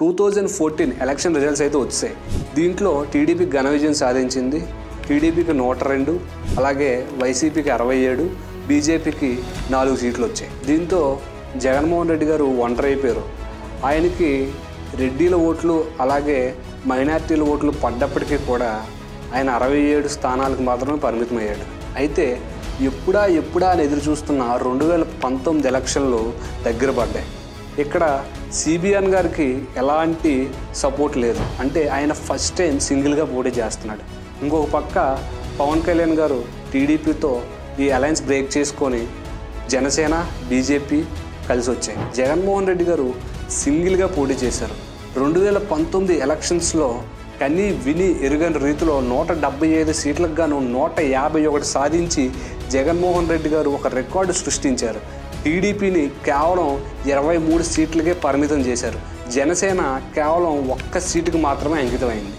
2014 election results అయితే వచ్చాయి. దీంట్లో టీడీపీ ఘన విజయం సాధించింది. టీడీపీకి 102, అలాగే వైసీపీకి 67, బీజేపీకి 4 సీట్లు వచ్చాయి. దీంతో జగన్మోహన్ రెడ్డి గారు ఒంటరి అయిపోయారు. ఆయనకి రెడ్డిల ఓట్లు అలాగే మైనార్టీల ఓట్లు పడ్డప్పటికీ కూడా ఆయన 67 స్థానాలకు మాత్రమే పరిమితమయ్యాడు. అయితే ఎప్పుడా అని ఎదురు చూస్తున్న 2019 ఎలక్షన్లు దగ్గర పడ్డాయి. ఇక్కడ సిబిఎన్ గారికి ఎలాంటి సపోర్ట్ లేదు. అంటే ఆయన ఫస్ట్ టైం సింగిల్గా పోటీ చేస్తున్నాడు. ఇంకొక పక్క పవన్ కళ్యాణ్ గారు టీడీపీతో ఈ అలయన్స్ బ్రేక్ చేసుకొని జనసేన బీజేపీ కలిసి వచ్చాయి. జగన్మోహన్ రెడ్డి గారు సింగిల్గా పోటీ చేశారు. 2019 ఎలక్షన్స్లో కనీ విని ఎరుగని రీతిలో 175 సీట్లకు గాను 151 సాధించి జగన్మోహన్ రెడ్డి గారు ఒక రికార్డు సృష్టించారు. టీడీపీని కేవలం 23 సీట్లకే పరిమితం చేశారు. జనసేన కేవలం 1 సీటుకు మాత్రమే అంకితమైంది.